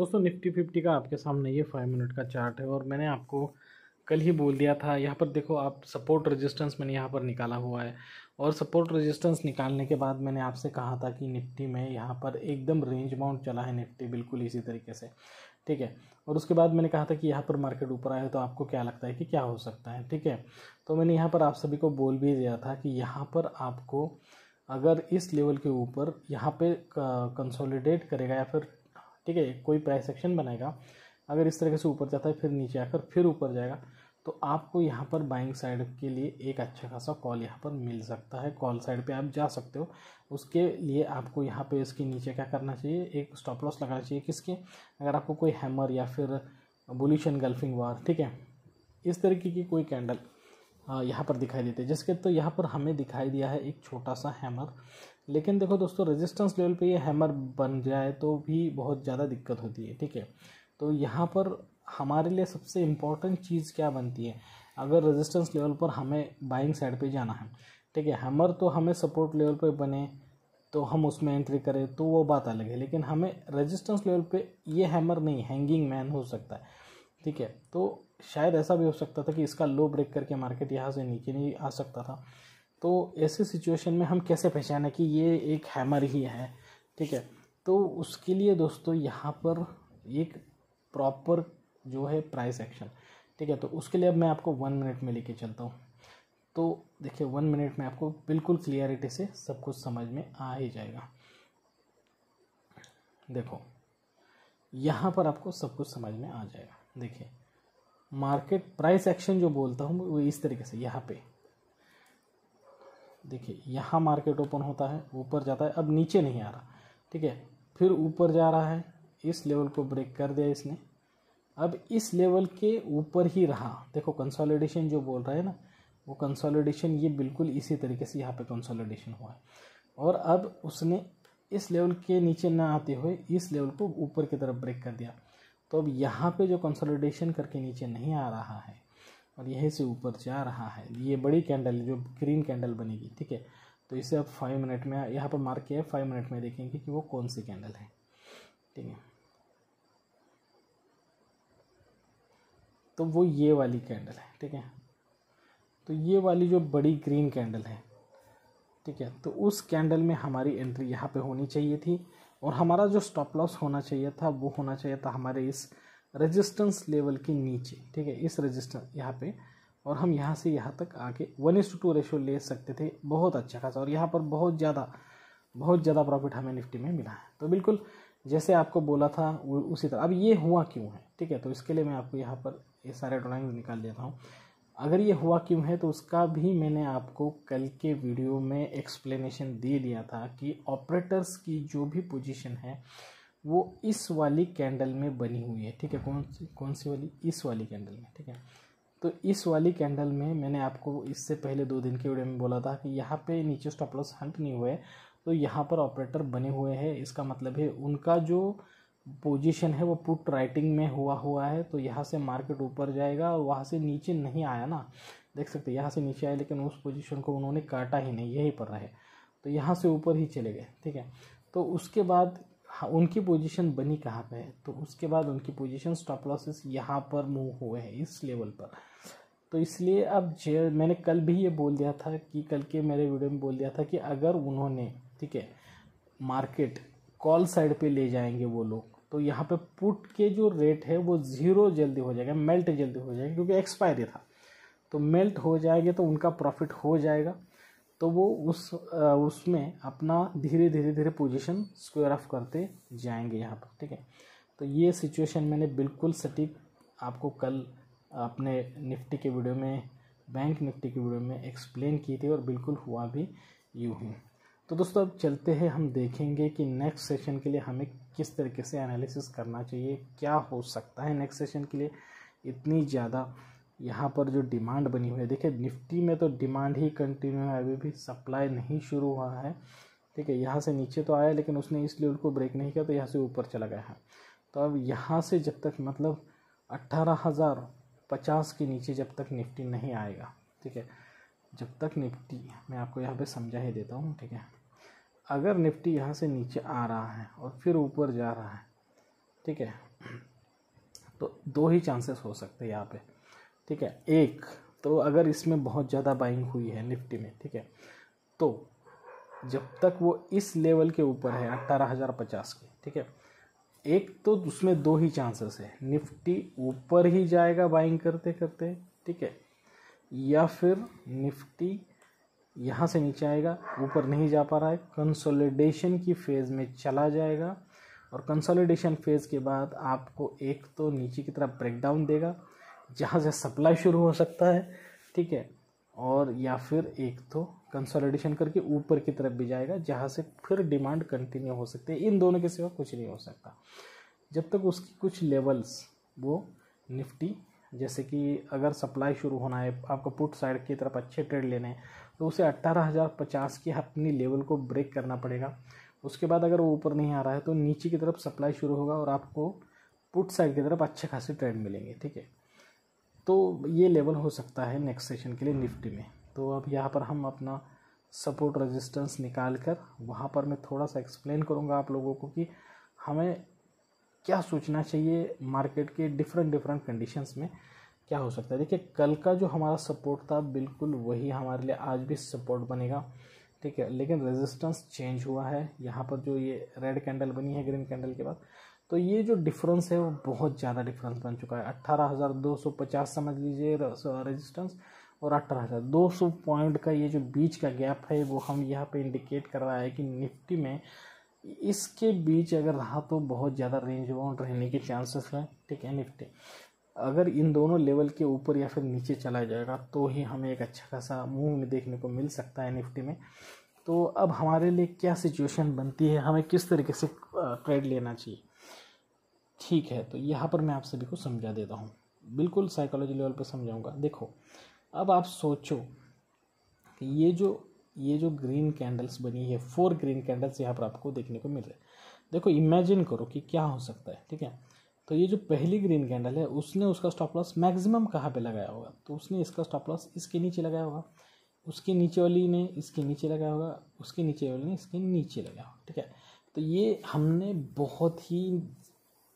दोस्तों निफ्टी 50 का आपके सामने ये 5 मिनट का चार्ट है और मैंने आपको कल ही बोल दिया था। यहाँ पर देखो आप सपोर्ट रेजिस्टेंस मैंने यहाँ पर निकाला हुआ है और सपोर्ट रेजिस्टेंस निकालने के बाद मैंने आपसे कहा था कि निफ्टी में यहाँ पर एकदम रेंज बाउंड चला है निफ्टी बिल्कुल इसी तरीके से, ठीक है। और उसके बाद मैंने कहा था कि यहाँ पर मार्केट ऊपर आए तो आपको क्या लगता है कि क्या हो सकता है, ठीक है। तो मैंने यहाँ पर आप सभी को बोल भी दिया था कि यहाँ पर आपको अगर इस लेवल के ऊपर यहाँ पे कंसोलिडेट करेगा या फिर ठीक है कोई प्राइस एक्शन बनाएगा, अगर इस तरीके से ऊपर जाता है फिर नीचे आकर फिर ऊपर जाएगा तो आपको यहाँ पर बाइंग साइड के लिए एक अच्छा खासा कॉल यहाँ पर मिल सकता है। कॉल साइड पे आप जा सकते हो। उसके लिए आपको यहाँ पे इसके नीचे क्या करना चाहिए, एक स्टॉप लॉस लगाना चाहिए। किसके, अगर आपको कोई हैमर या फिर बुलिश एनगल्फिंग वार, ठीक है, इस तरीके की कोई कैंडल यहाँ पर दिखाई देते हैं जिसके, तो यहाँ पर हमें दिखाई दिया है एक छोटा सा हैमर। लेकिन देखो दोस्तों रेजिस्टेंस लेवल पे ये हैमर बन जाए तो भी बहुत ज़्यादा दिक्कत होती है, ठीक है। तो यहाँ पर हमारे लिए सबसे इम्पॉर्टेंट चीज़ क्या बनती है, अगर रेजिस्टेंस लेवल पर हमें बाइंग साइड पे जाना है, ठीक है, हैमर तो हमें सपोर्ट लेवल पे बने तो हम उसमें एंट्री करें तो वो बात अलग है, लेकिन हमें रेजिस्टेंस लेवल पे ये हैमर नहीं, हैंगिंग मैन हो सकता है, ठीक है। तो शायद ऐसा भी हो सकता था कि इसका लो ब्रेक करके मार्केट यहाँ से नीचे नहीं आ सकता था। तो ऐसे सिचुएशन में हम कैसे पहचाने कि ये एक हैमर ही है, ठीक है। तो उसके लिए दोस्तों यहाँ पर एक प्रॉपर जो है प्राइस एक्शन, ठीक है। तो उसके लिए अब मैं आपको 1 मिनट में लेके चलता हूँ। तो देखिए 1 मिनट में आपको बिल्कुल क्लियरिटी से सब कुछ समझ में आ ही जाएगा। देखो यहाँ पर आपको सब कुछ समझ में आ जाएगा। देखिए मार्केट प्राइस एक्शन जो बोलता हूँ वो इस तरीके से, यहाँ पे देखिए यहाँ मार्केट ओपन होता है, ऊपर जाता है, अब नीचे नहीं आ रहा, ठीक है, फिर ऊपर जा रहा है, इस लेवल को ब्रेक कर दिया इसने, अब इस लेवल के ऊपर ही रहा। देखो कंसोलिडेशन जो बोल रहा है ना, वो कंसोलिडेशन ये बिल्कुल इसी तरीके से यहाँ पे कंसोलिडेशन हुआ है और अब उसने इस लेवल के नीचे ना आते हुए इस लेवल को ऊपर की तरफ ब्रेक कर दिया। तो अब यहाँ पे जो कंसोलिडेशन करके नीचे नहीं आ रहा है और यहीं से ऊपर जा रहा है, ये बड़ी कैंडल जो ग्रीन कैंडल बनेगी, ठीक है। तो इसे अब 5 मिनट में यहाँ पर मार्क किया है, 5 मिनट में देखेंगे कि वो कौन सी कैंडल है, ठीक है। तो वो ये वाली कैंडल है, ठीक है। तो ये वाली जो बड़ी ग्रीन कैंडल है, ठीक है, तो उस कैंडल में हमारी एंट्री यहाँ पे होनी चाहिए थी और हमारा जो स्टॉप लॉस होना चाहिए था वो होना चाहिए था हमारे इस रेजिस्टेंस लेवल के नीचे, ठीक है, इस रेजिस्टेंस यहाँ पे, और हम यहाँ से यहाँ तक आके 1:2 रेशो ले सकते थे बहुत अच्छा खासा, और यहाँ पर बहुत ज़्यादा प्रॉफिट हमें निफ्टी में मिला है। तो बिल्कुल जैसे आपको बोला था उसी तरह। अब ये हुआ क्यों है, ठीक है, तो इसके लिए मैं आपको यहाँ पर ये सारे ड्राइंग निकाल देता हूँ। अगर ये हुआ क्यों है तो उसका भी मैंने आपको कल के वीडियो में एक्सप्लेनेशन दे दिया था कि ऑपरेटर्स की जो भी पोजीशन है वो इस वाली कैंडल में बनी हुई है, ठीक है। कौन सी वाली, इस वाली कैंडल में, ठीक है। तो इस वाली कैंडल में मैंने आपको इससे पहले 2 दिन के वीडियो में बोला था कि यहाँ पे नीचे स्टॉप लॉस हंट नहीं हुए, तो यहाँ पर ऑपरेटर बने हुए हैं, इसका मतलब है उनका जो पोजीशन है वो पुट राइटिंग में हुआ है। तो यहाँ से मार्केट ऊपर जाएगा और वहाँ से नीचे नहीं आया ना, देख सकते हैं यहाँ से नीचे आया लेकिन उस पोजीशन को उन्होंने काटा ही नहीं, यहीं पर रहे, तो यहाँ से ऊपर ही चले गए, ठीक है। तो उसके बाद उनकी पोजीशन बनी कहाँ पे है, तो उसके बाद उनकी पोजीशन स्टॉप लॉसेस यहाँ पर मूव हुए हैं इस लेवल पर। तो इसलिए अब मैंने कल भी ये बोल दिया था कि कल के मेरे वीडियो में बोल दिया था कि अगर उन्होंने, ठीक है, मार्केट कॉल साइड पे ले जाएंगे वो लोग, तो यहाँ पे पुट के जो रेट है वो 0 जल्दी हो जाएगा, मेल्ट जल्दी हो जाएगा, क्योंकि एक्सपायरी था, तो मेल्ट हो जाएगा तो उनका प्रॉफिट हो जाएगा। तो वो उसमें अपना धीरे पोजीशन स्क्वायर ऑफ करते जाएंगे यहाँ पर, ठीक है। तो ये सिचुएशन मैंने बिल्कुल सटीक आपको कल अपने निफ्टी के वीडियो में, बैंक निफ्टी के वीडियो में एक्सप्लेन की थी और बिल्कुल हुआ भी यूँ ही। तो दोस्तों अब चलते हैं, हम देखेंगे कि नेक्स्ट सेशन के लिए हमें किस तरीके से एनालिसिस करना चाहिए, क्या हो सकता है नेक्स्ट सेशन के लिए। इतनी ज़्यादा यहाँ पर जो डिमांड बनी हुई है, देखिए निफ्टी में तो डिमांड ही कंटिन्यू है, अभी भी सप्लाई नहीं शुरू हुआ है, ठीक है। यहाँ से नीचे तो आया लेकिन उसने इस लेवल को ब्रेक नहीं किया तो यहाँ से ऊपर चला गया है। तो अब यहाँ से जब तक मतलब 18,050 के नीचे जब तक निफ्टी नहीं आएगा, ठीक है, जब तक निफ्टी, मैं आपको यहाँ पे समझा ही देता हूँ, ठीक है, अगर निफ्टी यहाँ से नीचे आ रहा है और फिर ऊपर जा रहा है, ठीक है, तो दो ही चांसेस हो सकते हैं यहाँ पे, ठीक है। एक तो अगर इसमें बहुत ज़्यादा बाइंग हुई है निफ्टी में, ठीक है, तो जब तक वो इस लेवल के ऊपर है 18,050 के, ठीक है, एक तो उसमें दो ही चांसेस है, निफ्टी ऊपर ही जाएगा बाइंग करते करते, ठीक है, या फिर निफ्टी यहाँ से नीचे आएगा, ऊपर नहीं जा पा रहा है, कंसोलिडेशन की फेज़ में चला जाएगा, और कंसोलिडेशन फेज़ के बाद आपको एक तो नीचे की तरफ ब्रेकडाउन देगा जहाँ से सप्लाई शुरू हो सकता है, ठीक है, और या फिर एक तो कंसोलिडेशन करके ऊपर की तरफ भी जाएगा जहाँ से फिर डिमांड कंटिन्यू हो सकती है। इन दोनों के सिवा कुछ नहीं हो सकता जब तक उसकी कुछ लेवल्स वो निफ्टी, जैसे कि अगर सप्लाई शुरू होना है, आपको पुट साइड की तरफ अच्छे ट्रेड लेने हैं, तो उसे 18,050 की अपनी लेवल को ब्रेक करना पड़ेगा। उसके बाद अगर वो ऊपर नहीं आ रहा है तो नीचे की तरफ सप्लाई शुरू होगा और आपको पुट साइड की तरफ अच्छे खासे ट्रेड मिलेंगे, ठीक है। तो ये लेवल हो सकता है नेक्स्ट सेशन के लिए निफ्टी में। तो अब यहाँ पर हम अपना सपोर्ट रेजिस्टेंस निकाल कर वहाँ पर मैं थोड़ा सा एक्सप्लेन करूँगा आप लोगों को कि हमें क्या सोचना चाहिए मार्केट के डिफरेंट कंडीशंस में क्या हो सकता है। देखिए, कल का जो हमारा सपोर्ट था बिल्कुल वही हमारे लिए आज भी सपोर्ट बनेगा, ठीक है, लेकिन रेजिस्टेंस चेंज हुआ है। यहाँ पर जो ये रेड कैंडल बनी है ग्रीन कैंडल के बाद, तो ये जो डिफरेंस है वो बहुत ज़्यादा डिफरेंस बन चुका है। 18,250 समझ लीजिए रेजिस्टेंस, और 18,200 पॉइंट का ये जो बीच का गैप है वो हम यहाँ पे इंडिकेट कर रहा है कि निफ्टी में इसके बीच अगर रहा तो बहुत ज़्यादा रेंज बाउंड रहने के चांसेस हैं, ठीक है। निफ्टी अगर इन दोनों लेवल के ऊपर या फिर नीचे चला जाएगा तो ही हमें एक अच्छा खासा मूव देखने को मिल सकता है निफ्टी में। तो अब हमारे लिए क्या सिचुएशन बनती है, हमें किस तरीके से ट्रेड लेना चाहिए, ठीक है। तो यहाँ पर मैं आप सभी को समझा देता हूँ, बिल्कुल साइकोलॉजी लेवल पर समझाऊंगा। देखो, अब आप सोचो कि ये जो ग्रीन कैंडल्स बनी है, 4 ग्रीन कैंडल्स यहाँ पर आपको देखने को मिल रहे हैं। देखो, इमेजिन करो कि क्या हो सकता है, ठीक है। तो ये जो पहली ग्रीन कैंडल है उसने उसका स्टॉप लॉस मैक्सिमम कहाँ पे लगाया होगा, तो उसने इसका स्टॉप लॉस इसके नीचे लगाया होगा, उसके नीचे वाली ने इसके नीचे लगाया होगा, उसके नीचे वाली ने इसके नीचे लगाया होगा, ठीक है। तो ये हमने बहुत ही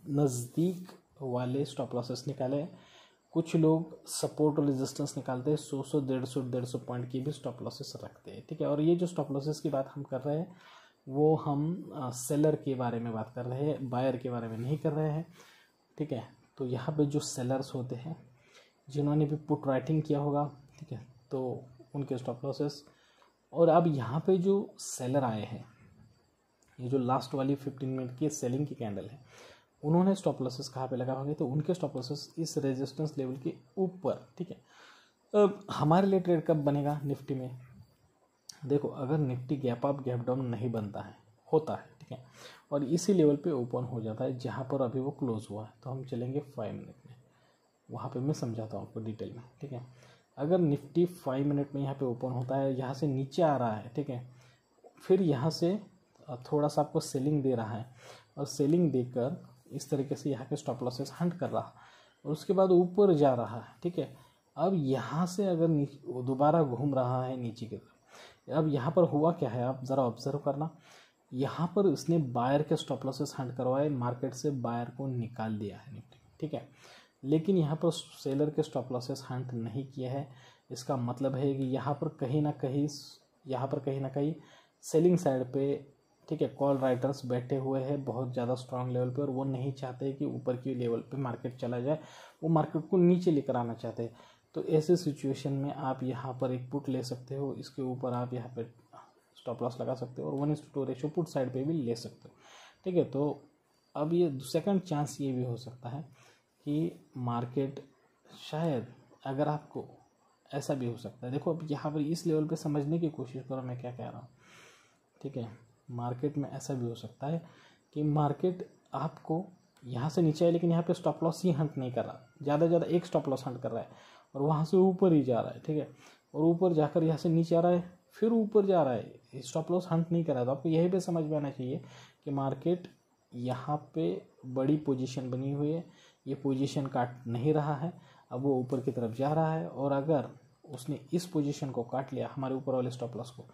नज़दीक वाले स्टॉप लॉसेस निकाले हैं। कुछ लोग सपोर्ट और रेजिस्टेंस निकालते हैं 100 150 पॉइंट की भी स्टॉप लॉसेस रखते हैं, ठीक है। और ये जो स्टॉप लॉसेस की बात हम कर रहे हैं वो हम सेलर के बारे में बात कर रहे हैं, बायर के बारे में नहीं कर रहे हैं, ठीक है। तो यहाँ पे जो सेलर्स होते हैं जिन्होंने भी पुट राइटिंग किया होगा, ठीक है, तो उनके स्टॉप लॉसेस। और अब यहाँ पे जो सेलर आए हैं, ये जो लास्ट वाली 15 मिनट की सेलिंग की कैंडल है, उन्होंने स्टॉप लॉसेस कहाँ पे लगा होंगे, तो उनके स्टॉप लॉसेस इस रेजिस्टेंस लेवल के ऊपर, ठीक है। अब हमारे लिए ट्रेड कब बनेगा निफ्टी में, देखो, अगर Nifty gap up gap down नहीं बनता है, होता है, ठीक है, और इसी लेवल पे ओपन हो जाता है जहाँ पर अभी वो क्लोज हुआ है, तो हम चलेंगे 5 मिनट में, वहाँ पे मैं समझाता हूँ आपको डिटेल में, ठीक है। अगर निफ्टी 5 मिनट में यहाँ पे ओपन होता है, यहाँ से नीचे आ रहा है, ठीक है, फिर यहाँ से थोड़ा सा आपको सेलिंग दे रहा है, और सेलिंग देकर इस तरीके से यहाँ के स्टॉप लॉसेस हंट कर रहा है, और उसके बाद ऊपर जा रहा है, ठीक है। अब यहाँ से अगर दोबारा घूम रहा है नीचे की तरफ, अब यहाँ पर हुआ क्या है आप ज़रा ऑब्जर्व करना, यहाँ पर उसने बायर के स्टॉप लॉसेस हंट करवाए, मार्केट से बायर को निकाल दिया है निफ्टी, ठीक है। लेकिन यहाँ पर सेलर के स्टॉप लॉसेस हंट नहीं किया है। इसका मतलब है कि यहाँ पर कहीं ना कहीं सेलिंग साइड पे, ठीक है, कॉल राइटर्स बैठे हुए हैं बहुत ज़्यादा स्ट्रांग लेवल पे, और वो नहीं चाहते कि ऊपर की लेवल पे मार्केट चला जाए, वो मार्केट को नीचे लेकर आना चाहते हैं। तो ऐसे सिचुएशन में आप यहाँ पर एक पुट ले सकते हो, इसके ऊपर आप यहाँ पे स्टॉप लॉस लगा सकते हो, और 1:2 रेशो पुट साइड पे भी ले सकते हो, ठीक है। तो अब ये सेकंड चांस ये भी हो सकता है कि मार्केट शायद, अगर आपको ऐसा भी हो सकता है, देखो अब यहाँ पर इस लेवल पे समझने की कोशिश करो मैं क्या कह रहा हूँ, ठीक है। मार्केट में ऐसा भी हो सकता है कि मार्केट आपको यहाँ से नीचे है लेकिन यहाँ पे स्टॉप लॉस ही हंट नहीं कर रहा, ज़्यादा से ज़्यादा एक स्टॉप लॉस हंट कर रहा है, और वहाँ से ऊपर ही जा रहा है, ठीक है, और ऊपर जाकर यहाँ से नीचे आ रहा है, फिर ऊपर जा रहा है, स्टॉप लॉस हंट नहीं कर रहा है। तो आपको यही पे समझ में आना चाहिए कि मार्केट यहाँ पे बड़ी पोजीशन बनी हुई है, ये पोजीशन काट नहीं रहा है, अब वो ऊपर की तरफ जा रहा है, और अगर उसने इस पोजीशन को काट लिया हमारे ऊपर वाले स्टॉप लॉस को,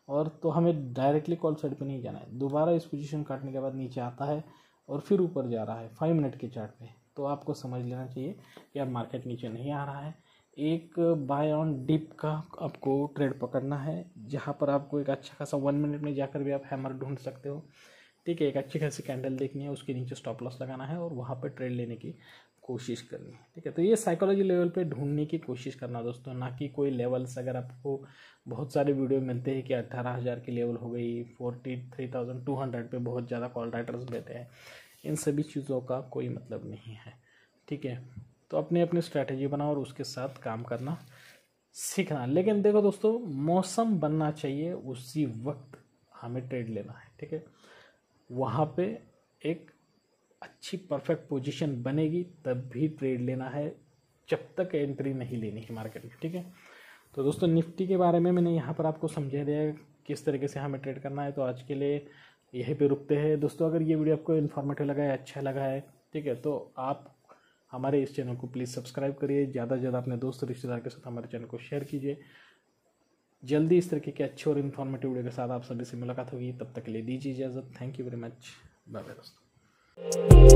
और तो हमें डायरेक्टली कॉल साइड पे नहीं जाना है, दोबारा इस पोजीशन काटने के बाद नीचे आता है और फिर ऊपर जा रहा है 5 मिनट के चार्ट पे, तो आपको समझ लेना चाहिए कि यार मार्केट नीचे नहीं आ रहा है। एक बाय ऑन डिप का आपको ट्रेड पकड़ना है, जहाँ पर आपको एक अच्छा खासा 1 मिनट में जाकर भी आप हैमर ढूंढ सकते हो। ठीक है, एक अच्छी खासी कैंडल देखनी है, उसके नीचे स्टॉप लॉस लगाना है और वहाँ पर ट्रेड लेने की कोशिश करनी है। ठीक है, तो ये साइकोलॉजी लेवल पे ढूंढने की कोशिश करना दोस्तों, ना कि कोई लेवल्स। अगर आपको बहुत सारे वीडियो मिलते हैं कि 18,000 की लेवल हो गई, 43,200 पे बहुत ज़्यादा कॉल राइटर्स देते हैं, इन सभी चीज़ों का कोई मतलब नहीं है। ठीक है, तो अपनी अपनी स्ट्रैटेजी बनाओ और उसके साथ काम करना सीखना। लेकिन देखो दोस्तों, मौसम बनना चाहिए, उसी वक्त हमें ट्रेड लेना है। ठीक है, वहाँ पे एक अच्छी परफेक्ट पोजीशन बनेगी तब भी ट्रेड लेना है, जब तक एंट्री नहीं लेनी है मार्केट में। ठीक है, तो दोस्तों निफ्टी के बारे में मैंने यहाँ पर आपको समझा दिया किस तरीके से हमें ट्रेड करना है। तो आज के लिए यहीं पे रुकते हैं दोस्तों। अगर ये वीडियो आपको इन्फॉर्मेटिव लगा है, अच्छा लगा है, ठीक है, तो आप हमारे इस चैनल को प्लीज़ सब्सक्राइब करिए, ज़्यादा से ज़्यादा अपने दोस्त रिश्तेदार के साथ हमारे चैनल को शेयर कीजिए। जल्दी इस तरीके के अच्छे और इन्फॉर्मेटिव वीडियो के साथ आप सभी से मुलाकात होगी। तब तक के लिए दीजिए इजाज़त। Thank you very much. Bye bye दोस्तों।